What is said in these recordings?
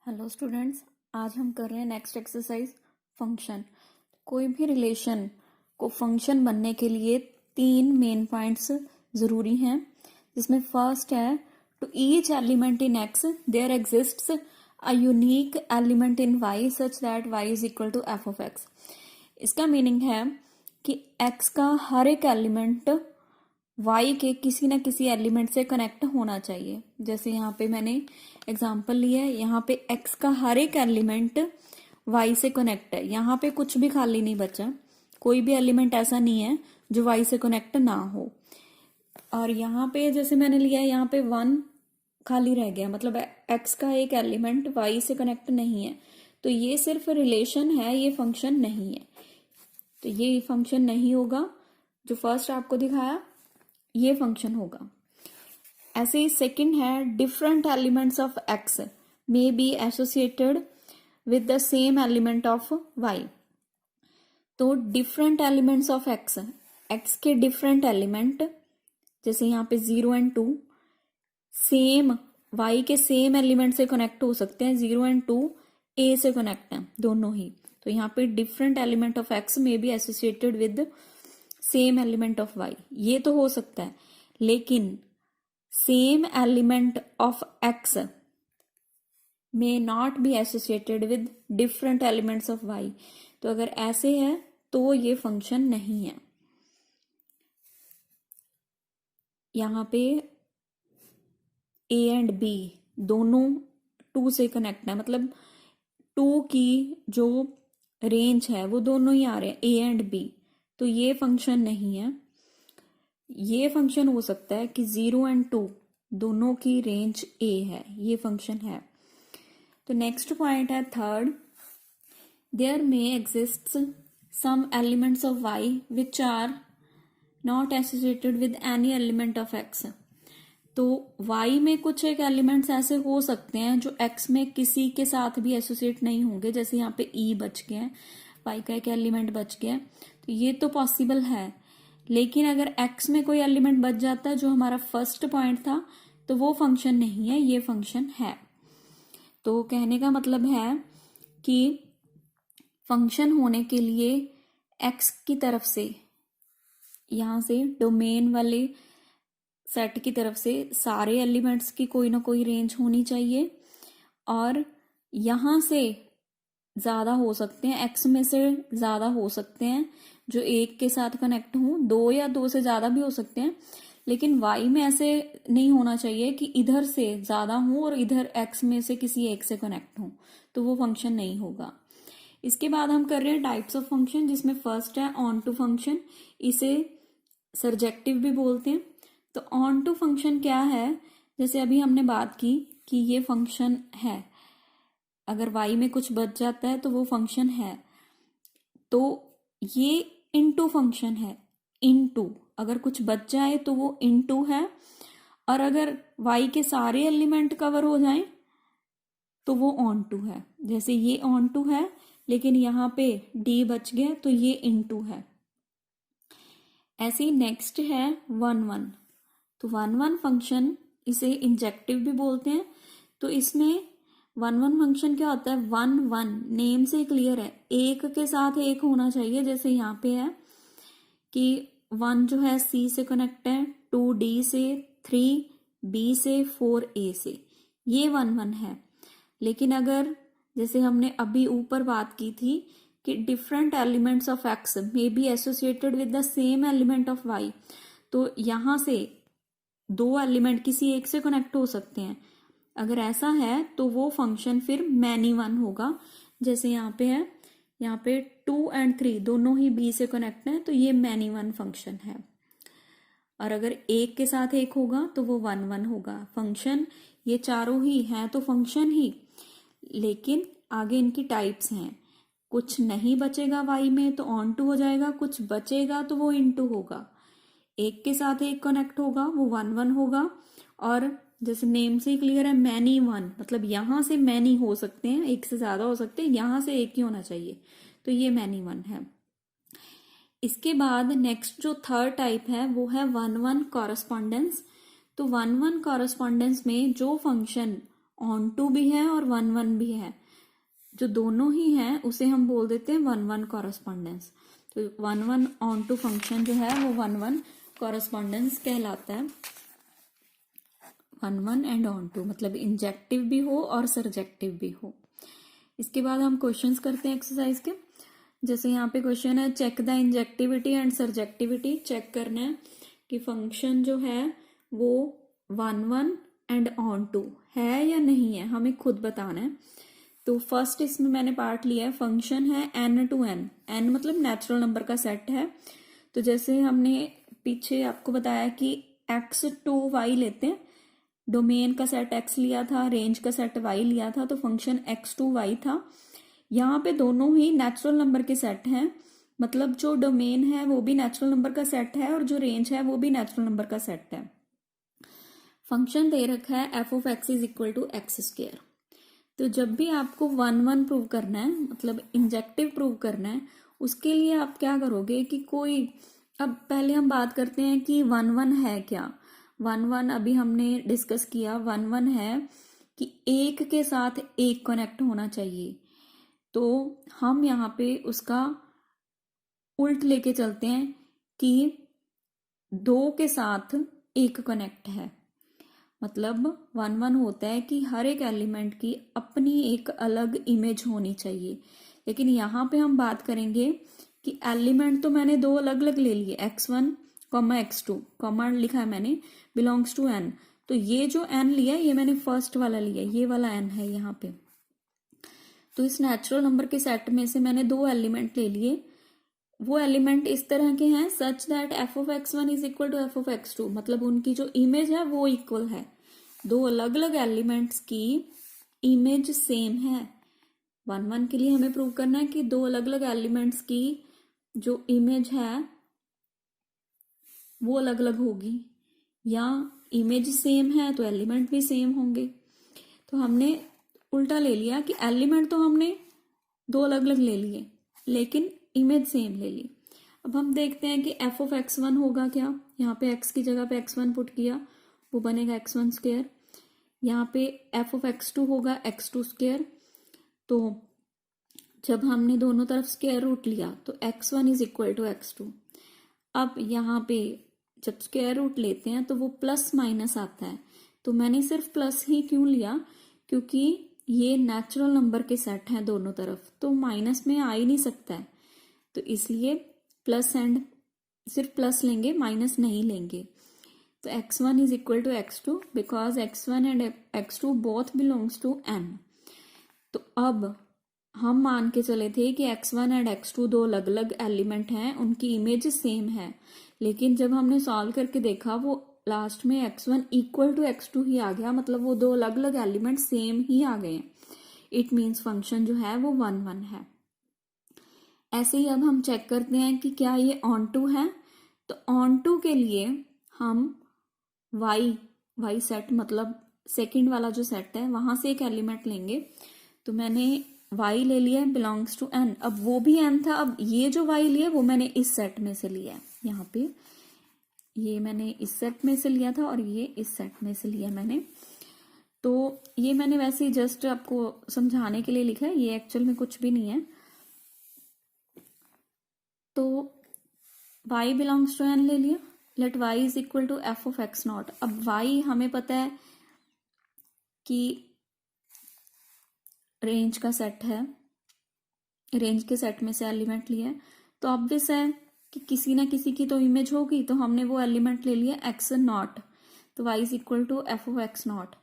Hello students, आज हम कर रहे हैं नेक्स्ट एक्सरसाइज फंक्शन। कोई भी रिलेशन को फंक्शन बनने के लिए 3 मेन पॉइंट्स ज़रूरी हैं, जिसमें फर्स्ट है to each element in X there exists a unique element in Y such that Y is equal to F of X. इसका मीनिंग है कि एक्स का हर एक एलिमेंट y के किसी ना किसी एलिमेंट से कनेक्ट होना चाहिए। जैसे यहाँ पे मैंने एग्जांपल लिया है, यहाँ पे x का हर एक एलिमेंट y से कनेक्ट है। यहाँ पे कुछ भी खाली नहीं बचा, कोई भी एलिमेंट ऐसा नहीं है जो y से कनेक्ट ना हो। और यहाँ पे जैसे मैंने लिया है, यहाँ पे 1 खाली रह गया, मतलब x का एक एलिमेंट y से कनेक्ट नहीं है। तो ये सिर्फ रिलेशन है, ये फंक्शन नहीं है। तो ये फंक्शन नहीं होगा। जो फर्स्ट आपको दिखाया ये फंक्शन होगा। ऐसे ही सेकंड है different elements of x may be associated with the same element of y. तो different elements of x, x के डिफरेंट एलिमेंट जैसे यहाँ पे 0 एंड 2 सेम वाई के सेम एलिमेंट से कनेक्ट हो सकते हैं। 0 एंड 2 ए से कनेक्ट हैं दोनों ही। तो यहाँ पे different element of x may be associated with same element of y, ये तो हो सकता है। लेकिन same element of x may not be associated with different elements of y. तो अगर ऐसे है तो ये फंक्शन नहीं है। यहाँ पे ए एंड बी दोनों 2 से कनेक्ट है, मतलब 2 की जो रेंज है वो दोनों ही आ रहे हैं, ए एंड बी। तो ये फंक्शन नहीं है। ये फंक्शन हो सकता है कि 0 एंड 2 दोनों की रेंज ए है, ये फंक्शन है। तो नेक्स्ट पॉइंट है third, there may exist some elements of y which are not associated with any element of x. तो y में कुछ एक एलिमेंट्स ऐसे हो सकते हैं जो x में किसी के साथ भी एसोसिएट नहीं होंगे। जैसे यहाँ पे e बच गया है, y का एक एलिमेंट बच गया है, तो ये तो पॉसिबल है। लेकिन अगर x में कोई एलिमेंट बच जाता है जो हमारा फर्स्ट पॉइंट था, तो वो फंक्शन नहीं है, ये फंक्शन है। तो कहने का मतलब है कि फंक्शन होने के लिए x की तरफ से, यहाँ से डोमेन वाले सेट की तरफ से सारे एलिमेंट्स की कोई ना कोई रेंज होनी चाहिए। और यहाँ से ज़्यादा हो सकते हैं, x में से ज़्यादा हो सकते हैं जो एक के साथ कनेक्ट हों, 2 या 2 से ज़्यादा भी हो सकते हैं। लेकिन y में ऐसे नहीं होना चाहिए कि इधर से ज़्यादा हो और इधर x में से किसी एक से कनेक्ट हो, तो वो फंक्शन नहीं होगा। इसके बाद हम कर रहे हैं टाइप्स ऑफ फंक्शन, जिसमें फर्स्ट है ऑन टू फंक्शन। इसे सरजेक्टिव भी बोलते हैं। तो ऑन टू फंक्शन क्या है, जैसे अभी हमने बात की कि ये फंक्शन है, अगर y में कुछ बच जाता है तो वो फंक्शन है। तो ये इनटू फंक्शन है, इनटू अगर कुछ बच जाए तो वो इनटू है, और अगर y के सारे एलिमेंट कवर हो जाएं तो वो ऑन टू है। जैसे ये ऑन टू है, लेकिन यहाँ पे d बच गया तो ये इनटू है। ऐसे ही नेक्स्ट है 1 1। तो 1 1 फंक्शन, इसे इंजेक्टिव भी बोलते हैं। तो इसमें 1 1 फंक्शन क्या होता है, 1 1 नेम से क्लियर है, एक के साथ एक होना चाहिए। जैसे यहाँ पे है कि 1 जो है C से कनेक्ट है, 2 D से, 3 B से, 4 A से, ये 1 1 है। लेकिन अगर जैसे हमने अभी ऊपर बात की थी कि different elements of x may be associated with the same element of y, तो यहाँ से 2 एलिमेंट किसी एक से कनेक्ट हो सकते हैं। अगर ऐसा है तो वो फंक्शन फिर मैनी वन होगा। जैसे यहाँ पे है, यहाँ पे 2 एंड 3 दोनों ही B से कनेक्ट है, तो ये मैनी वन फंक्शन है। और अगर एक के साथ एक होगा तो वो 1 1 होगा। फंक्शन ये चारों ही हैं तो फंक्शन ही, लेकिन आगे इनकी टाइप्स हैं। कुछ नहीं बचेगा y में तो ऑन टू हो जाएगा, कुछ बचेगा तो वो इनटू होगा। एक के साथ एक कनेक्ट होगा वो 1 1 होगा। और जैसे नेम से ही क्लियर है, मैनी वन, मतलब यहां से मैनी हो सकते हैं, एक से ज्यादा हो सकते हैं, यहां से एक ही होना चाहिए, तो ये मैनी वन है। इसके बाद नेक्स्ट जो थर्ड टाइप है वो है 1 1 कॉरस्पॉन्डेंस। तो 1 1 कॉरस्पॉन्डेंस में जो फंक्शन ऑन टू भी है और 1 1 भी है, जो दोनों ही हैं उसे हम बोल देते हैं 1 1 कॉरस्पॉन्डेंस। तो 1 1 ऑन टू फंक्शन जो है वो 1 1 कॉरस्पॉन्डेंस कहलाता है। 1 1 एंड ऑन टू मतलब इंजेक्टिव भी हो और सरजेक्टिव भी हो। इसके बाद हम क्वेश्चंस करते हैं एक्सरसाइज के। जैसे यहाँ पे क्वेश्चन है, check the injectivity and surjectivity. Check करना है कि फंक्शन जो है वो 1 1 एंड ऑन टू है या नहीं है, हमें खुद बताना है। तो फर्स्ट इसमें मैंने पार्ट लिया है, फंक्शन है n to n। n मतलब नेचुरल नंबर का सेट है। तो जैसे हमने पीछे आपको बताया कि x to y लेते हैं, डोमेन का सेट x लिया था, रेंज का सेट y लिया था, तो फंक्शन x to y था। यहाँ पे दोनों ही नेचुरल नंबर के सेट हैं, मतलब जो डोमेन है वो भी नेचुरल नंबर का सेट है और जो रेंज है वो भी नेचुरल नंबर का सेट है। फंक्शन दे रखा है f of x is equal to x square. तो जब भी आपको 1 1 प्रूव करना है, मतलब इंजेक्टिव प्रूव करना है, उसके लिए आप क्या करोगे कि कोई, अब पहले हम बात करते हैं कि 1 1 है क्या। 1 1 अभी हमने डिस्कस किया, 1 1 है कि एक के साथ एक कनेक्ट होना चाहिए। तो हम यहाँ पे उसका उल्ट लेके चलते हैं कि 2 के साथ एक कनेक्ट है। मतलब 1 1 होता है कि हर एक एलिमेंट की अपनी एक अलग इमेज होनी चाहिए। लेकिन यहाँ पे हम बात करेंगे कि एलिमेंट तो मैंने 2 अलग अलग ले लिए, x1 x2 कॉमा लिखा है मैंने, बिलोंग्स टू n। तो ये जो n लिया ये मैंने फर्स्ट वाला लिया, ये वाला n है यहाँ पे। तो इस नेचुरल नंबर के सेट में से मैंने 2 एलिमेंट ले लिए। वो एलिमेंट इस तरह के हैं such that f of x1 is equal to F of x2, मतलब उनकी जो इमेज है वो इक्वल है। 2 अलग अलग एलिमेंट्स की इमेज सेम है। 1 1 के लिए हमें प्रूव करना है कि 2 अलग अलग एलिमेंट्स की जो इमेज है वो अलग अलग होगी, या इमेज सेम है तो एलिमेंट भी सेम होंगे। तो हमने उल्टा ले लिया कि एलिमेंट तो हमने 2 अलग अलग ले लिए लेकिन इमेज सेम ले ली। अब हम देखते हैं कि एफ ऑफ x1 होगा क्या। यहाँ पे x की जगह पे x1 पुट किया, वो बनेगा x1 स्क्वायर। यहाँ पे एफ ऑफ x2 होगा x2 स्क्वायर। तो जब हमने दोनों तरफ स्क्वायर रूट लिया तो x1 is equal to x2। अब यहाँ पे जब स्क्वायर रूट लेते हैं तो वो प्लस माइनस आता है। तो मैंने सिर्फ प्लस ही क्यों लिया, क्योंकि ये नेचुरल नंबर के सेट हैं दोनों तरफ, तो माइनस में आ ही नहीं सकता है। तो इसलिए प्लस एंड सिर्फ प्लस लेंगे, माइनस नहीं लेंगे। तो x1 is equal to x2 because x1 and x2 both belongs to n। तो अब हम मान के चले थे कि x1 एंड x2 2 अलग अलग एलिमेंट हैं, उनकी इमेज सेम है। लेकिन जब हमने सॉल्व करके देखा वो लास्ट में x1 इक्वल टू x2 ही आ गया, मतलब वो 2 अलग अलग एलिमेंट सेम ही आ गए। इट मीन्स फंक्शन जो है वो 1 1 है। ऐसे ही अब हम चेक करते हैं कि क्या ये ऑन टू है। तो ऑन टू के लिए हम y सेट, मतलब सेकंड वाला जो सेट है वहां से एक एलिमेंट लेंगे। तो मैंने y ले लिया बिलोंग्स टू n। अब वो भी n था, अब ये जो y लिया वो मैंने इस सेट में से लिया है। यहाँ पे ये मैंने इस सेट में से लिया था और ये इस सेट में से लिया मैंने। तो ये मैंने वैसे ही जस्ट आपको समझाने के लिए लिखा है, ये एक्चुअल में कुछ भी नहीं है। तो y बिलोंग्स टू n ले लिया। Let y is equal to F of x naught. अब y हमें पता है कि रेंज का सेट है, रेंज के सेट में से एलिमेंट लिया है, तो ऑब्वियस है कि किसी ना किसी की तो इमेज होगी। तो हमने वो एलिमेंट ले लिया एक्स नॉट। तो y is equal to F of x naught.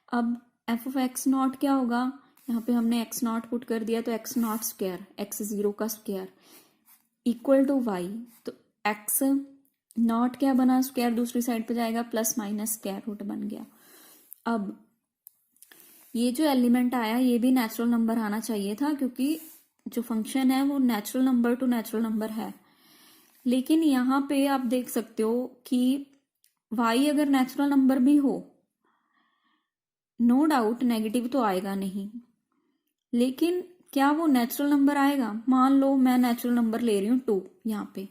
अब एफ ऑफ एक्स नॉट क्या होगा, यहाँ पे हमने एक्स नॉट पुट कर दिया, तो एक्स नॉट स्क्वायर, x0 का स्क्वायर इक्वल टू y। तो एक्स नॉट क्या बना, स्क्वायर दूसरी साइड पे जाएगा, प्लस माइनस स्क्वायर रूट बन गया। अब ये जो एलिमेंट आया ये भी नेचुरल नंबर आना चाहिए था, क्योंकि जो फंक्शन है वो natural number two natural number है। लेकिन यहाँ पे आप देख सकते हो कि y अगर नेचुरल नंबर भी हो, नो डाउट नेगेटिव तो आएगा नहीं, लेकिन क्या वो नेचुरल नंबर आएगा। मान लो मैं नेचुरल नंबर ले रही हूँ 2 यहाँ पे,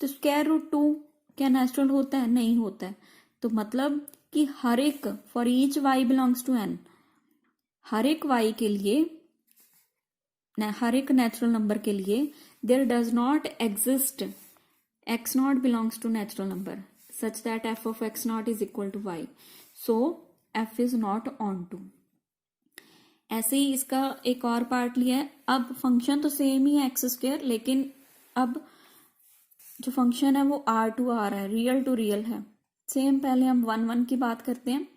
तो स्क्वायर रूट 2 क्या नेचुरल होता है, नहीं होता है। तो मतलब कि हर एक for each y belongs to n, हर एक y के लिए, हर एक नेचुरल नंबर के लिए there does not exist x naught belongs to natural number such that f of x naught is equal to y, so f is not onto. ऐसे ही इसका एक और पार्ट लिया है। अब फंक्शन तो सेम ही है एक्स स्क्वायर, लेकिन अब जो फंक्शन है वो r टू r है, रियल टू रियल है। सेम पहले हम 1 1 की बात करते हैं।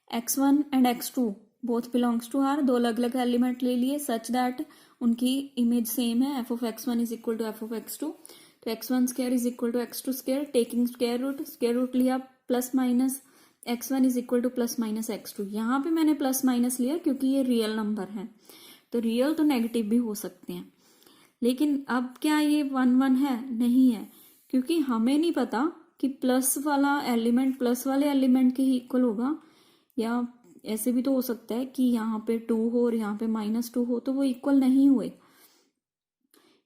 x1 and x2 both belongs to r, दो अलग अलग एलिमेंट ले लिए सच दैट उनकी इमेज सेम है, f of x1 is equal to f of x2। तो x1 square is equal to x2 square, taking square root लिया plus minus x1 is equal to plus minus x2। यहाँ पे मैंने plus minus लिया क्योंकि ये real number है, तो रियल तो नेगेटिव भी हो सकते हैं। लेकिन अब क्या ये 1 1 है? नहीं है, क्योंकि हमें नहीं पता कि प्लस वाला एलिमेंट प्लस वाले एलिमेंट के ही इक्वल होगा, या ऐसे भी तो हो सकता है कि यहाँ पे 2 हो और यहाँ पे -2 हो, तो वो इक्वल नहीं हुए।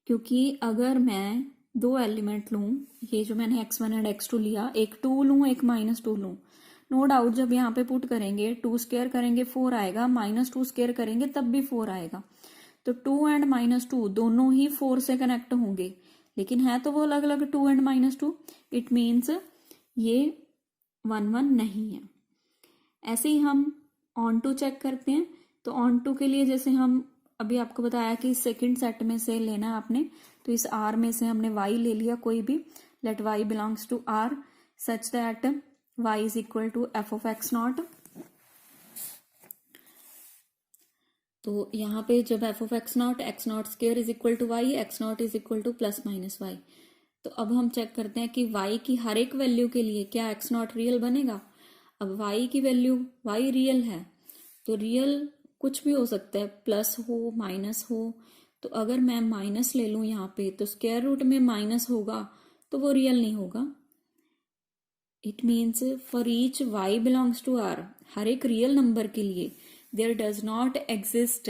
क्योंकि अगर मैं दो एलिमेंट लूँ, ये जो मैंने x1 एंड x2 लिया, एक 2 लूँ एक -2 लूँ, नो डाउट जब यहाँ पे पुट करेंगे 2 स्क्वायर करेंगे 4 आएगा, -2 स्क्वायर करेंगे तब भी 4 आएगा। तो 2 एंड -2 दोनों ही 4 से कनेक्ट होंगे, लेकिन है तो वो अलग अलग 2 एंड -2, इट मीन्स ये 1 1 नहीं है। ऐसे ही हम ऑन टू चेक करते हैं। तो ऑन टू के लिए जैसे हम अभी आपको बताया कि सेकंड सेट में से लेना है आपने, तो इस R में से हमने Y ले लिया कोई भी, let Y belongs to R such that y is equal to f of x naught. तो यहाँ पे जब f of x naught square is equal to y, x naught is equal to plus minus y। तो अब हम check करते हैं कि y की हर एक वैल्यू के लिए क्या x नॉट रियल बनेगा। अब y की वैल्यू, y रियल है तो रियल कुछ भी हो सकता है, प्लस हो माइनस हो। तो अगर मैं माइनस ले लूँ यहाँ पे, तो स्क्वायर रूट में माइनस होगा तो वो रियल नहीं होगा। It means for each y belongs to r, हर एक रियल नंबर के लिए there does not exist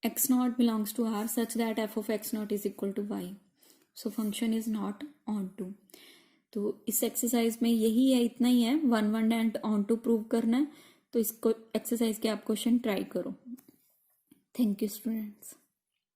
x naught belongs to r such that f of x naught is equal to y, so function is not onto. तो इस exercise में यही है, इतना ही है, 1 1 एंड ऑन टू प्रूव करना है। तो इसको एक्सरसाइज के आप क्वेश्चन ट्राई करो। Thank you students.